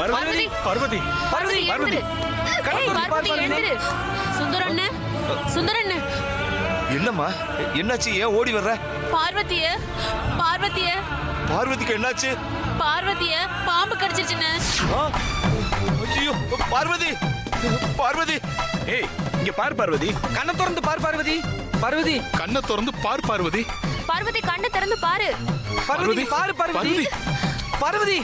பார்வதி பார்வதி பார்வதி பார்வதி பார்வதி எழுந்திரு. சுந்தரண்ணே சுந்தரண்ணே. என்னம்மா என்னாச்சு? ஏன் ஓடி வர்ற? பார்வதிய பார்வதிய பார்வதிக்கு என்னாச்சு? பார்வதிய பாம்பு கடிச்சிருச்சுன்னு. ஐயோ பார்வதி பார்வதி ஏய் இங்க பார் பார்வதி. கண்ணை திறந்து பார் பார்வதி. பார்வதி கண்ணை திறந்து பார் பார்வதி. பார்வதி கண்ணை திறந்து பாரு. பார்வதி பாரு பார்வதி. பார்வதி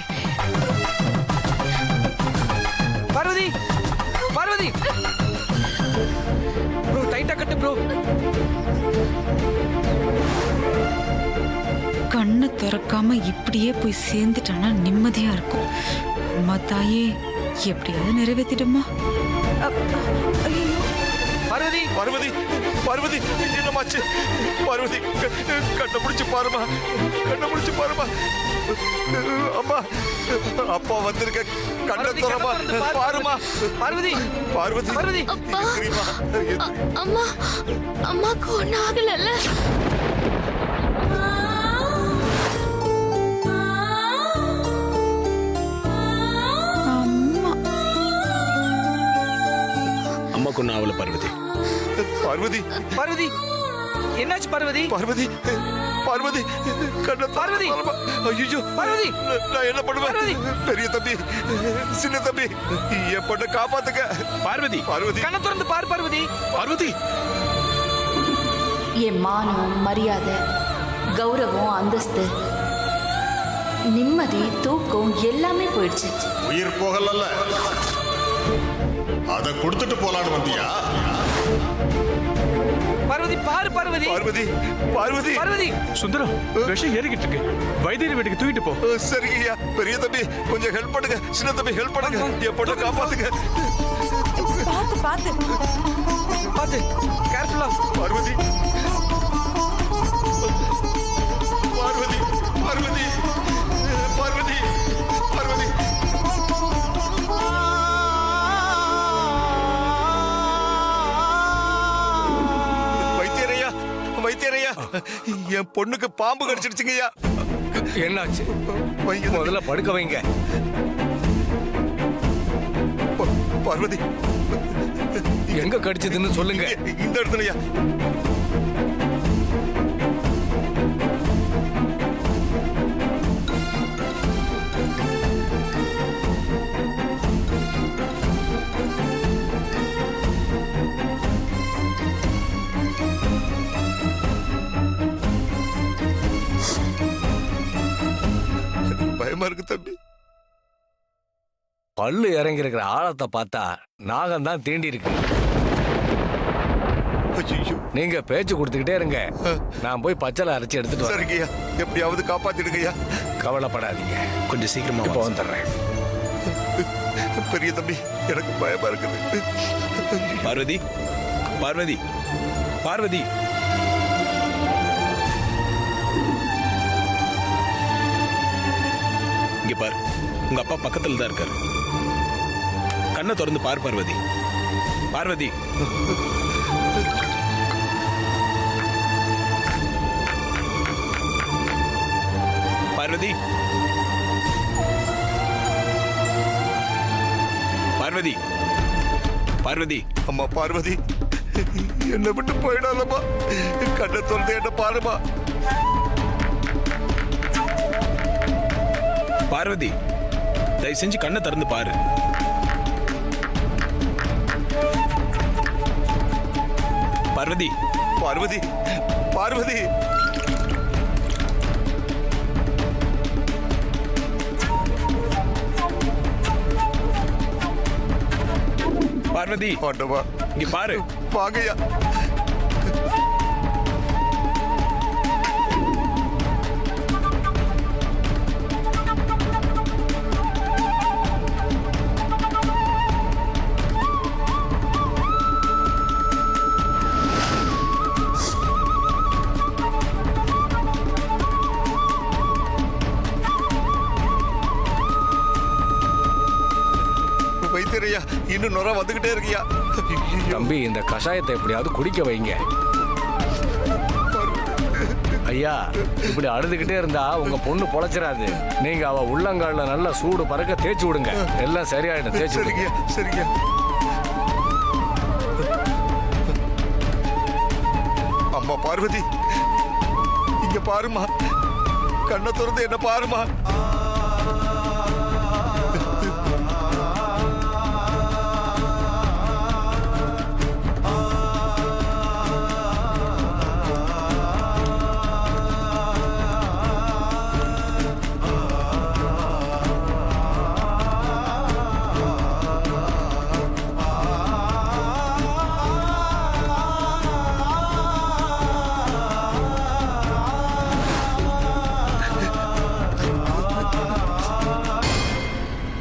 பார்வதி பார்வதி. ப்ரோ டைட்டா கட்டு ப்ரோ. கண்ணை திறக்காம இப்படியே போய் சேர்ந்துட்டானா நிம்மதியா இருக்கும். அம்மா தாயே எப்படியாவது நிறைவேற்றிடுமா. பார்வதி பார்வதி பார்வதி என்னமாச்சு? பார்வதி கண்ணை பிடிச்சு பாருமா, கண்ணை பிடிச்சு பாருமா. அம்மா அப்பா வந்திருக்க, கண்ணை திறமா பாருமா. பார்வதி பார்வதி பார்வதி. அம்மா அம்மாக்கு ஒன்னும் ஆகலல்ல? அம்மாக்கு ஒன்னும் ஆகல பார்வதி. பார்வதி பார்வதி என்னாச்சு பார்வதி? பார்வதி பார்வதி கண்ணை பார்வதி. ஐயோ பார்வதி நான் என்ன பண்ணுவேன்? பார்வதி. பெரிய தம்பி சின்ன தம்பி என் பொண்ணை காப்பாத்துக்க. பார்வதி பார்வதி கண்ணை திறந்து பார் பார்வதி. பார்வதி என் மானம், மரியாதை, கௌரவம், அந்தஸ்து, நிம்மதி, தூக்கம் எல்லாமே போயிடுச்சு. உயிர் போகல, அத கொடுத்துட்டு போலான்னு வந்தியா? பார்வதி பாரு பார்வதி. பார்வதி பார்வதி பார்வதி சுந்தரம் விஷம் ஏறிக்கிட்டு இருக்கு. வைத்தியர் வீட்டுக்கு தூக்கிட்டு போ. சரிங்கய்யா. பெரிய தம்பி கொஞ்சம் ஹெல்ப் பண்ணுங்க, சின்ன தம்பி ஹெல்ப் பண்ணுங்க, என் பொண்ணை காப்பாத்துங்க. பார்த்து பார்த்து பாத்து கேர்ஃபுல்லா. பார்வதி பார்வதி பார்வதி பார்வதி பார்வதி. வைத்தியரையா வைத்தியரையா, என் பொண்ணுக்கு பாம்பு கடிச்சிருச்சுங்கய்யா. என்னாச்சு? முதல்ல படுக்க வைங்க. பார்வதி எங்க கடிச்சதுன்னு சொல்லுங்க. இந்த இடத்துலயா? பயமா இருக்கு தம்பி. பல்லு இறங்கி இருக்கிற ஆழத்தை பார்த்தா நாகம் தான் தீண்டி இருக்கு. ஐயோ நீங்க பேச்சு கொடுத்துக்கிட்டே இருங்க, நான் போய் பச்சளை அரைச்சி எடுத்துட்டு வரேன். சரிங்கய்யா, எப்படியாவது காப்பாத்திடுங்கய்யா. கவலைப்படாதீங்க, கொஞ்சம் சீக்கிரமா இப்போ வந்துடுறேன். பெரிய தம்பி எனக்கு பயமா இருக்குது. பார்வதி பார்வதி பார்வதி. இங்க பார், உங்க அப்பா பக்கத்துல தான் இருக்காரு. கண்ணை திறந்து பார் பார்வதி. பார்வதி பார்வதி பார்வதி பார்வதி. அம்மா பார்வதி என்ன விட்டு போயிடாதம்மா, கண்ணை திறந்து என்ன பாருமா. பார்வதி தயவு செஞ்சு கண்ணை திறந்து பாரு. பார்வதி பார்வதி பார்வதி பார்வதி ஆண்டவா இங்க பாரு. வாங்கய்யா. வைத்தியரையா, இன்னும் நுர வந்துகிட்டே இருக்கியா. தம்பி இந்த கஷாயத்தை எப்படியாவது குடிக்க வைங்க. ஐயா இப்படி அழுதுகிட்டே இருந்தா உங்க பொண்ணு பொழைச்சிடாது. நீங்க அவ உள்ளங்கால்ல நல்லா சூடு பறக்க தேய்ச்சி விடுங்க, எல்லாம் சரியாயிடும். தேய்ச்சி விடுங்க. சரிங்க சரிங்க. அம்மா பார்வதி, இங்க பாருமா, கண்ணை திறந்து என்ன பாருமா.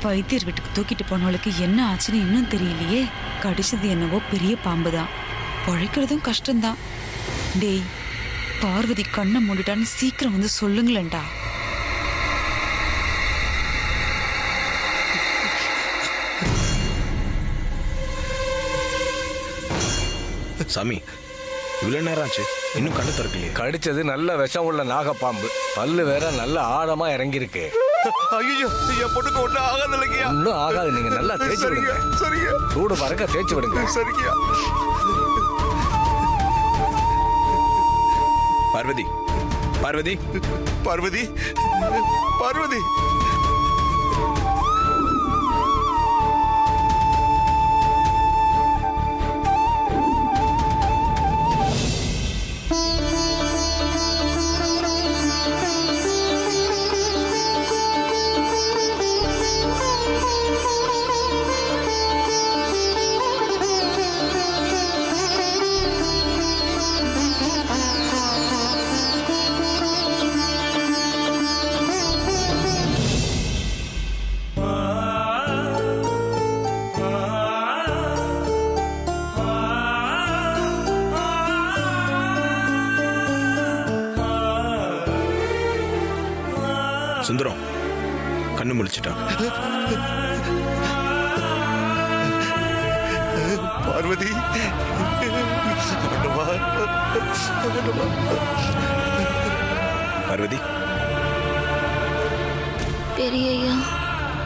வைத்தியர் வீட்டுக்கு தூக்கிட்டு போனவளுக்கு என்ன ஆச்சுன்னு இன்னும் தெரியலையே. கடிச்சது என்னவோ பெரிய பாம்பு தான். பழைக்கிறதும் கஷ்டம்தான். டேய், பார்வதி கண்ணை மூடிட்டான்னு சீக்கிரம் வந்து சொல்லுங்களேன்டா. சாமி, இவ்வளவு நேரம் ஆச்சு, இன்னும் கண்ணு திறக்கலையே. கடிச்சது நல்ல விஷம் உள்ள நாகப்பாம்பு. பல்லு வேற நல்ல ஆழமா இறங்கியிருக்கு. ஐயோ, என் பொண்ணுக்கு ஒன்றும் ஆகாது இல்லைங்கய்யா. ஒன்னும் ஆகாது, நீங்க நல்லா தேய்ச்சி சரிங்க விடுங்க. சரிங்க சூடு பறக்க தேய்ச்சி விடுங்க. சரிங்க. பார்வதி, பார்வதி, பார்வதி, பார்வதி. சுந்தரம் கண்ணு முழிச்சிட்டான். பார்வதி, ஆண்டவா, ஆண்டவா. பார்வதி, பெரியய்யா,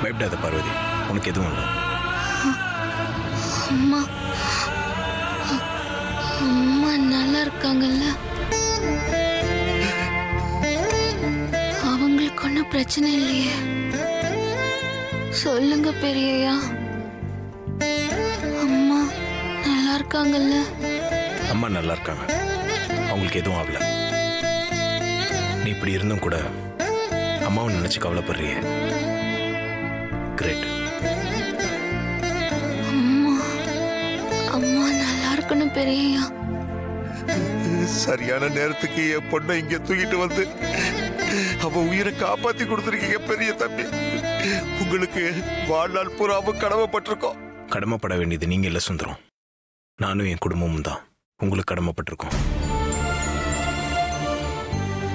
பயப்படாத பார்வதி, உனக்கு எதுவும் இல்லை. அம்மா அம்மா நல்லா இருக்காங்கல்ல? அவங்களுக்கு ஒன்றும் பிரச்சனை இல்லையே? சொல்லுங்க பெரியய்யா, அம்மா நல்லா இருக்காங்கல்ல? அம்மா நல்லா இருக்காங்க, அவங்களுக்கு எதுவும் ஆகல. நீ இப்படி இருந்தும் கூட அம்மாவை நினைச்சு கவலைப்படுறியே, கிரேட். அம்மா அம்மா நல்லா இருக்கணும் பெரியய்யா. சரியான நேரத்துக்கு என் பொண்ணை இங்க தூக்கிட்டு வந்து அவ உயிரை காப்பாத்தி கொடுத்துருக்கீங்க பெரிய தம்பி. உங்களுக்கு வாழ்நாள் பூராவும் கடமைப்பட்டிருக்கோம். கடமைப்பட வேண்டியது நீங்க இல்ல சுந்தரம், நானும் என் குடும்பமும் தான் உங்களுக்கு கடமைப்பட்டிருக்கோம்.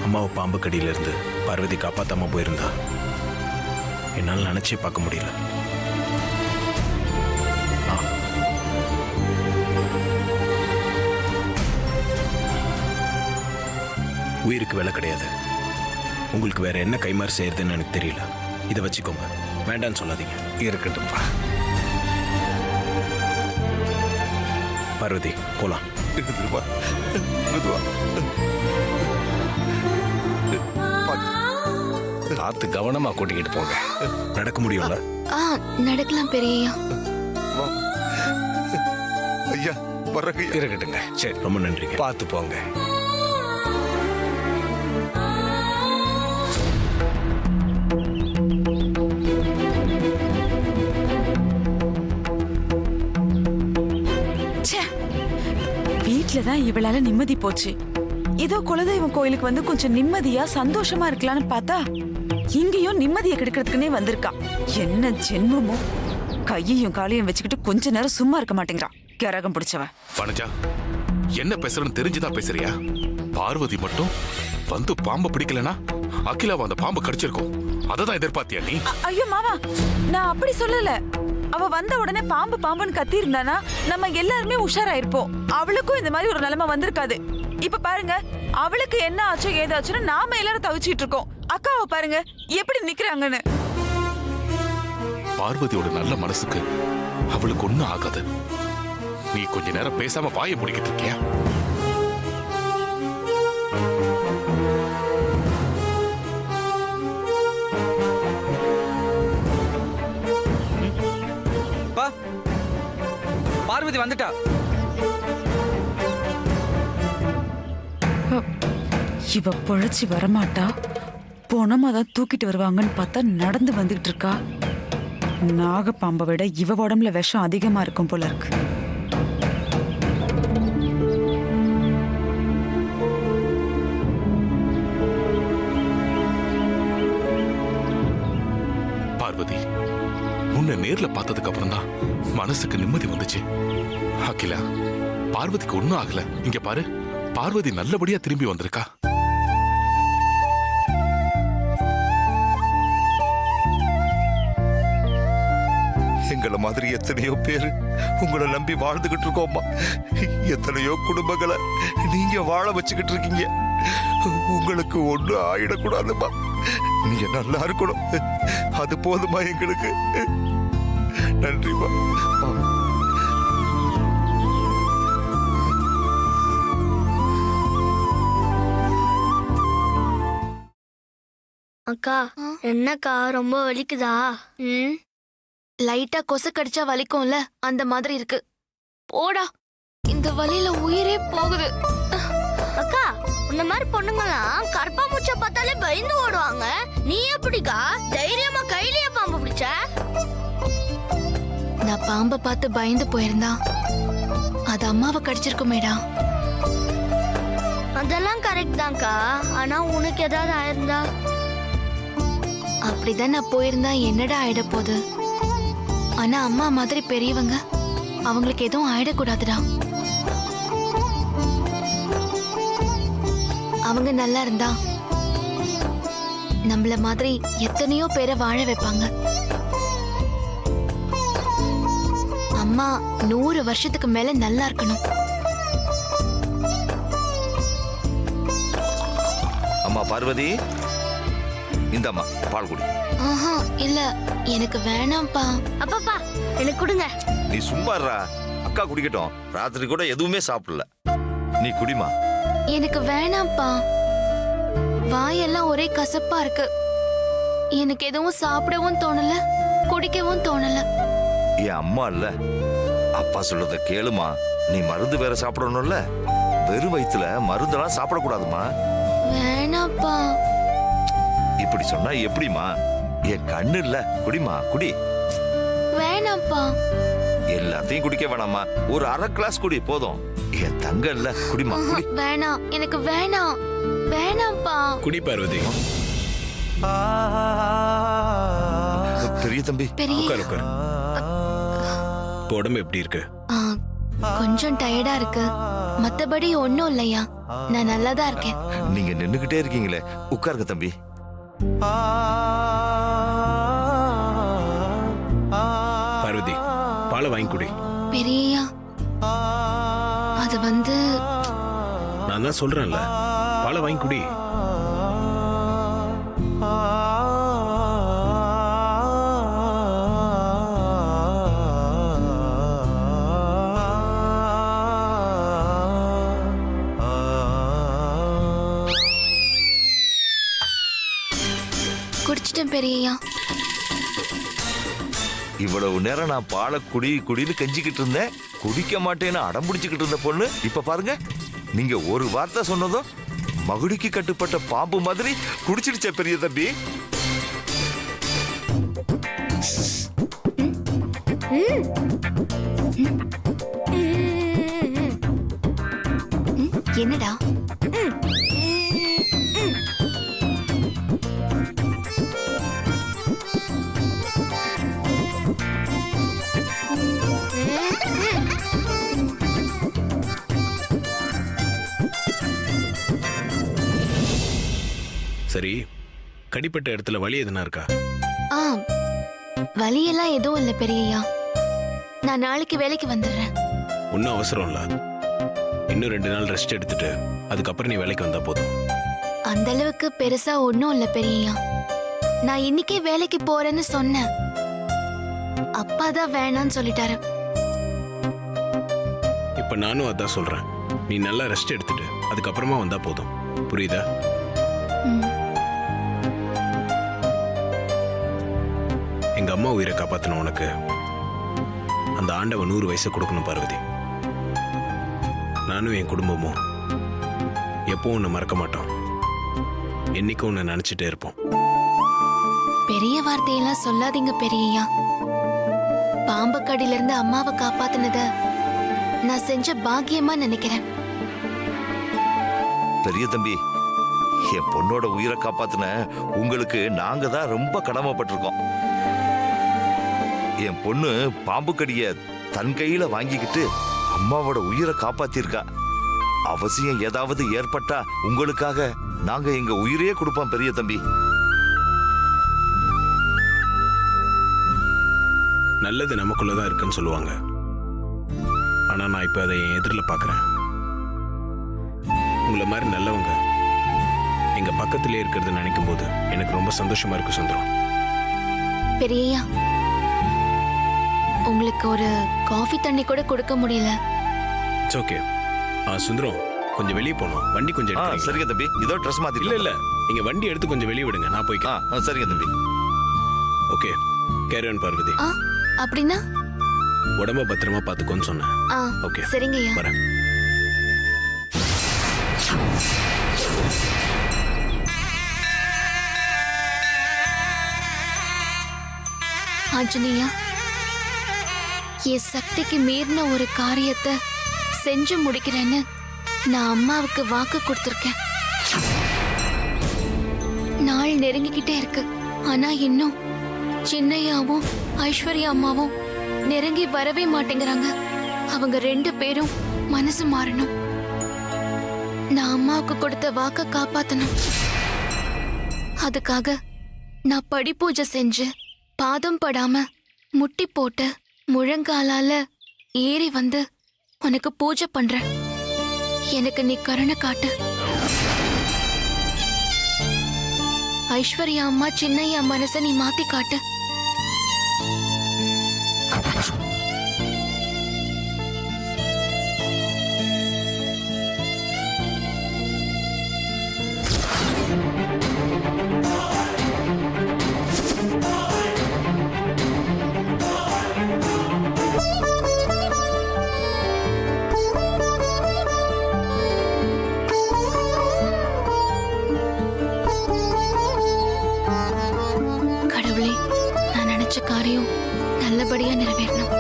அம்மாவை பாம்பு கடியில இருந்து பார்வதி காப்பாத்தாம போயிருந்தா என்னால் நினைச்சே பார்க்க முடியல. உயிருக்கு விலை கிடையாது. உங்களுக்கு வேற என்ன கைமாறு செய்யறதுன்னு எனக்கு தெரியல. இதை வச்சுக்கோங்க, வேண்டான்னு சொல்லாதீங்க. இருக்கட்டும்பா. பார்வதி, போலாம். மெதுவா, மெதுவா. பார்த்து கவனமா கூட்டிக்கிட்டு போங்க. நடக்க முடியும்ல? நடக்கலாம் பெரியய்யா. வா. ஐயா வர்றங்க. இருக்கட்டுங்க. சரி, ரொம்ப நன்றிங்க. பார்த்து போங்க. வீட்டுலதான் இவளால நிம்மதி போச்சு. ஏதோ குலதெய்வம் கோயிலுக்கு வந்து கொஞ்சம் நிம்மதியா சந்தோஷமா இருக்கலாம்னு பார்த்தா இங்கேயும் நிம்மதியை கெடுக்கிறதுக்குன்னே வந்திருக்கா. என்ன ஜென்மமோ! கையையும் காலையும் வச்சுக்கிட்டு கொஞ்ச நேரம் சும்மா இருக்க மாட்டேங்கிறான். கரகம் பிடிச்சவன். வனஜா, என்ன பேசுறன்னு தெரிஞ்சுதான் பேசுறியா? பார்வதி மட்டும் வந்து பாம்பை பிடிக்கலனா அகிலாவை அந்த பாம்பு கடிச்சிருக்கும். அததான் எதிர்பார்த்தியா நீ? ஐயோ மாமா, நான் அப்படி சொல்லல. அவ வந்த உடனே பாம்பு பாம்புன்னு கத்தி இருந்தானா நம்ம எல்லாருமே உஷாராயிருப்போம். அவளுக்கும் இந்த மாதிரி ஒரு நிலைமை வந்திருக்காது. இப்ப பாருங்க, அவளுக்கு என்ன ஆச்சோ ஏதாச்சுன்னு நாம எல்லாரும் தவிச்சிட்டு இருக்கோம். அக்காவை பாருங்க எப்படி நிக்கிறாங்கன்னு. பார்வதியோட நல்ல மனசுக்கு அவளுக்கு ஒண்ணும் ஆகாது. நீ கொஞ்ச நேரம் பேசாம வாயை முடிக்கிட்டு இருக்கியா? பா பார்வதி வந்துட்டா. இவ பொழைச்சி வரமாட்டா. போனமா தான் தூக்கிட்டு வருவாங்கன்னு பார்த்தா நடந்து வந்துகிட்டு இருக்கா. நாகப்பாம்பை விட இவ உடம்புல விஷம் அதிகமா இருக்கும் போல இருக்கு. பார்வதி, உன்னை நேர்ல பார்த்ததுக்கு அப்புறம் தான் மனசுக்கு நிம்மதி வந்துச்சு. அகிலா, பார்வதிக்கு ஒண்ணும் ஆகல. இங்க பாரு, பார்வதி நல்லபடியா திரும்பி வந்திருக்கா. எங்களை மாதிரி எத்தனையோ பேர் உங்களை நம்பி வாழ்ந்துகிட்டு இருக்கோம்மா. எத்தனையோ குடும்பங்களை நீங்க வாழ வச்சுக்கிட்டு இருக்கீங்க. உங்களுக்கு ஒண்ணு ஆயிடக்கூடாதுமா. நீங்க நல்லா இருக்கணும். அது போதுமா எங்களுக்கு. நன்றிமா. அக்கா, என்னக்கா ரொம்ப வலிக்குதா? ம், லைட்டா கொசு கடிச்சா வலிக்கும்ல, அந்த மாதிரி இருக்கு. போடா, இந்த வலியில உயிரே போகுது. அக்கா, உன்ன மாதிரி பொண்ணுங்களாம் கரப்பாம்பூச்சை பார்த்தாலே பயந்து ஓடுவாங்க. நீ எப்படிக்கா தைரியமா கையிலேயே பாம்பு பிடிச்ச? நான் பாம்பை பார்த்து பயந்து போயிருந்தா அது அம்மாவை கடிச்சிருக்குமேடா. அதெல்லாம் கரெக்ட் தான்க்கா. ஆனா உனக்கு ஏதாவது ஆயிருந்தா? அப்படிதான் நான் போயிருந்தா என்னடா ஆயிட போகுது. ஆனா அம்மா மாதிரி பெரியவங்க, அவங்களுக்கு எதுவும் ஆயிடக்கூடாதுடா. அவங்க நல்லா இருந்தா நம்மள மாதிரி எத்தனையோ பேரை வாழ வைப்பாங்க. அம்மா 100 வருஷத்துக்கு மேல நல்லா இருக்கணும். அம்மா பார்வதி, இந்தம்மா பால் குடி. ஆஹா, இல்ல எனக்கு வேணாம்ப்பா. அப்பப்பா எனக்கு கொடுங்க. நீ சும்மாறா, அக்கா குடிக்கட்டும். ராத்திரி கூட எதுவுமே சாப்பிடல. நீ குடிமா. எனக்கு வேணாம்ப்பா. வாயெல்லாம் ஒரே கசப்பா இருக்கு. எனக்கு எதுவும் சாப்பிடவும் தோணல, குடிக்கவும் தோணல. என் அம்மா இல்ல, அப்பா சொல்றத கேளுமா. நீ மருந்து வேற சாப்பிடணும்ல. வெறும் வயித்துல மருந்தெல்லாம் சாப்பிடக்கூடாதுமா. வேணாம்ப்பா. இப்படி சொன்னா எப்படிமா? என் கண்ணு இல்ல, குடிமா குடி. வேணாம்ப்பா. எல்லாத்தையும் குடிக்க வேணாமா. ஒரு அரை கிளாஸ் குடி போதும். என் தங்க இல்ல, குடிமா குடி. வேணாம், எனக்கு வேணாம். வேணாம்ப்பா. குடி பார்வதி. பெரிய தம்பி, பெரிய உட்கார் உட்கார். இப்போ உடம்பு எப்படி இருக்கு? ஆ, கொஞ்சம் டயர்டா இருக்கு. மத்தபடி ஒண்ணும் இல்லையா, நான் நல்லாதான் இருக்கேன். நீங்க நின்னுகிட்டே இருக்கீங்களே, உட்காருங்க தம்பி. பார்வதி, பாலை வாங்கி குடி. பெரியயா, அது வந்து நான் தான் சொல்றேன்ல, பாலை வாங்கி குடி. குடிச்சிட்டேன் பெரியயா. இவ்வளவு நேரம் நான் பாலை குடி குடின்னு கெஞ்சிக்கிட்டு இருந்தேன். குடிக்க மாட்டேன்னு அடம் பிடிச்சுக்கிட்டு இருந்த பொண்ணு இப்ப பாருங்க, நீங்க ஒரு வார்த்தை சொன்னதும் மகுடிக்கு கட்டுப்பட்ட பாம்பு மாதிரி குடிச்சிடுச்ச பெரிய தம்பி. என்னடா? சரி, கடிப்பட்ட இடத்துல வலி எதுனா இருக்கா? ஆ, வலியெல்லாம் எதுவும் இல்ல பெரியயா. நான் நாளைக்கு வேலைக்கு வந்துடுறேன். ஒன்றும் அவசரம் இல்லை. இன்னும் 2 நாள் ரெஸ்ட் எடுத்துட்டு அதுக்கப்புறம் நீ வேலைக்கு வந்தா போதும். அந்த அளவுக்கு பெருசா ஒன்னும் இல்ல பெரியய்யா. நான் இன்னைக்கே வேலைக்கு போறேன்னு சொன்னேன். அப்பா தான் வேணான்னு சொல்லிட்டாரு. இப்ப நானும் அதான் சொல்றேன். நீ நல்லா ரெஸ்ட் எடுத்துட்டு அதுக்கப்புறமா வந்தா போதும். புரியுதா? ம். எங்க அம்மா உயிரை காப்பாத்தின உனக்கு அந்த ஆண்டவன் 100 வயசு கொடுக்கணும் பார்வதி. நானும் என் குடும்பமும் எப்பவும் உன்னை மறக்க மாட்டோம். என்னைக்கும் உன்னை நினைச்சிட்டே இருப்போம். பெரிய வார்த்தையெல்லாம் சொல்லாதீங்க பெரியய்யா. பாம்பு கடியில இருந்து அம்மாவை காப்பாத்தினத நான் செஞ்ச பாக்கியமா நினைக்கிறேன். பெரிய தம்பி, என் பொண்ணோட உயிரை காப்பாத்தின உங்களுக்கு நாங்க தான் ரொம்ப கடமைப்பட்டிருக்கோம். என் பொண்ணு பாம்பு கடிய தன் கையில வாங்கிக்கிட்டு அம்மாவோட உயிரை காப்பாத்திருக்கா. அவசியம் ஏதாவது ஏற்பட்டா உங்களுக்காக நாங்க எங்க உயிரையே கொடுப்போம் பெரிய தம்பி. நல்லது நமக்குள்ளதான் இருக்குன்னு சொல்லுவாங்க. ஆனா நான் இப்ப அதை என் எதிரில் பார்க்கறேன். உங்களை மாதிரி நல்லவங்க எங்க பக்கத்திலே இருக்கிறது நினைக்கும் போது எனக்கு ரொம்ப சந்தோஷமா இருக்கு சுந்தரம். பெரியய்யா, உங்களுக்கு ஒரு காஃபி தண்ணி கூட கொடுக்க முடியல. It's okay. சுந்தரம், கொஞ்சம் வெளியே போகணும். வண்டி கொஞ்சம் எடுத்துக்கிறீங்களா? சரிங்க தம்பி, இதோ ட்ரெஸ் மாத்தி. இல்ல நீங்க வண்டி எடுத்து கொஞ்சம் வெளியே விடுங்க, நான் போய்க்கிறேன். சரிங்க தம்பி. Okay, carry on Parvathi. அப்படின்னா உடம்ப பத்திரமா பாத்துக்கோன்னு சொன்னேன். ஓகே, சரிங்கய்யா. வரேன். ஆஞ்சநேயா, என் சக்திக்கு மீறின ஒரு காரியத்தை செஞ்சு முடிக்கிறேன்னு நான் அம்மாவுக்கு வாக்கு கொடுத்திருக்கேன். நாள் நெருங்கிக்கிட்டே இருக்கு. ஆனா இன்னும் சின்னையாவும் ஐஸ்வர்யா அம்மாவும் நெருங்கி வரவே மாட்டேங்கிறாங்க. அவங்க 2 பேரும் மனசு மாறணும். நான் அம்மாவுக்கு கொடுத்த வாக்க காப்பாத்தணும். அதுக்காக நான் படி பூஜை செஞ்சு பாதம் படாம முட்டி போட்டு முழங்காலால ஏறி வந்து உனக்கு பூஜை பண்றேன். எனக்கு நீ கருணை காட்டு. ஐஸ்வர்யா அம்மா சின்னையா மனச நீ மாத்தி காட்டு. கடவுளே, நான் நினைச்ச காரியம் நல்லபடியா நிறைவேறணும்.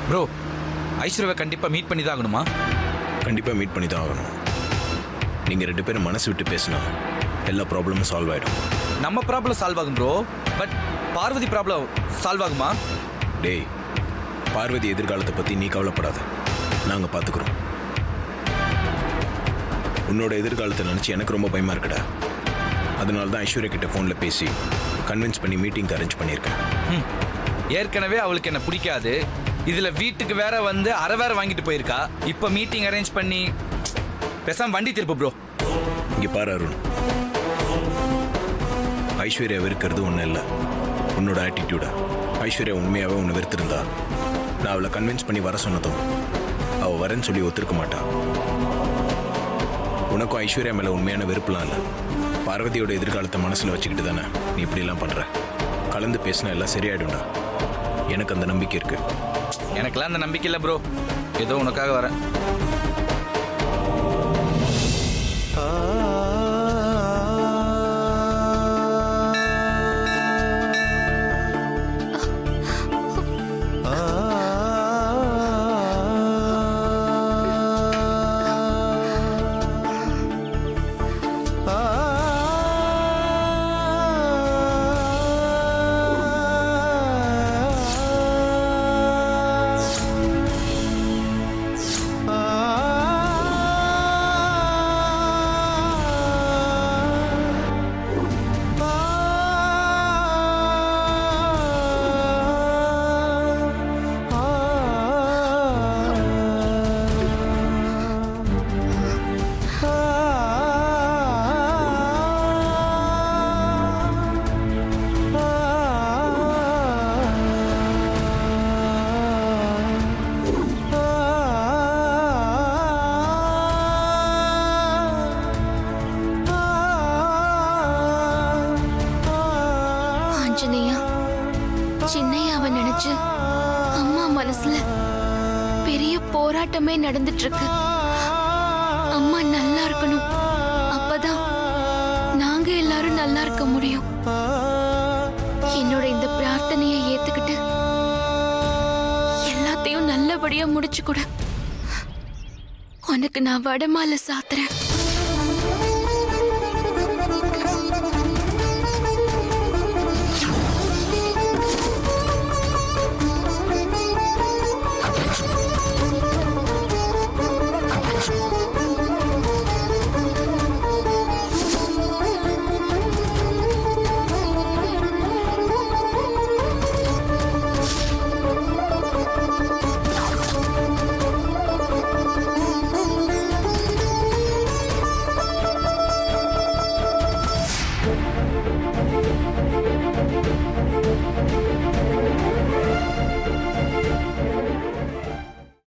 ப்ரோ, ஐஸ்வர்யாவை கண்டிப்பா மீட் பண்ணி தான் ஆகணுமா? கண்டிப்பா மீட் பண்ணி தான் ஆகணும். நீங்க 2 பேரும் மனசு விட்டு பேசினா எல்லா ப்ராப்ளமும் சால்வ் ஆயிடும். நம்ம ப்ராப்ளம் சால்வ் ஆகும் bro, but Parvathi problem solve ஆகுமா? டேய், பார்வதி எதிர்காலத்தை பத்தி நீ கவலைப்படாத, நாங்க பாத்துக்கிறோம். உன்னோட எதிர்காலத்தை நினைச்சு எனக்கு ரொம்ப பயமா இருக்குடா. அதனால தான் ஐஸ்வர்யா கிட்ட போன்ல பேசி கன்வின்ஸ் பண்ணி மீட்டிங் அரேஞ்ச் பண்ணியிருக்கேன். ஏற்கனவே அவளுக்கு என்ன பிடிக்காது. இதுல வீட்டுக்கு வேற வந்து அரை வேற வாங்கிட்டு போயிருக்கா. இப்ப மீட்டிங் அரேஞ்ச் பண்ணி பேசாம வண்டி திருப்பு ப்ரோ. இங்க பாரு அருண், ஐஸ்வர்யா வெறுக்கிறது ஒன்றும் இல்லை, உன்னோட ஆட்டிடியூடா. ஐஸ்வர்யா உண்மையாவே உன்னை வெறுத்திருந்தா நான் அவளை கன்வின்ஸ் பண்ணி வர சொன்னதும் அவள் வரேன்னு சொல்லி ஒத்துருக்க மாட்டா. உனக்கும் ஐஸ்வர்யா மேலே உண்மையான வெறுப்புலாம் இல்லை, பார்வதியோட எதிர்காலத்தை மனசில் வச்சுக்கிட்டு தானே நீ இப்படிலாம் பண்ணுற. கலந்து பேசினா எல்லாம் சரியாயிடும்டா, எனக்கு அந்த நம்பிக்கை இருக்கு. எனக்கெல்லாம் அந்த நம்பிக்கை இல்லை ப்ரோ, ஏதோ உனக்காக வரேன். சின்னையாவை நினைச்சு அம்மா மனசுல பெரிய போராட்டமே நடந்துட்டு இருக்கு. அம்மா நல்லா இருக்கணும், அப்பதான் நாங்க எல்லாரும் நல்லா இருக்க முடியும். என்னோட இந்த பிரார்த்தனையை ஏத்துக்கிட்டு எல்லாத்தையும் நல்லபடியா முடிச்சு கொடு. உனக்கு நான் வடமாலை சாத்துறேன்.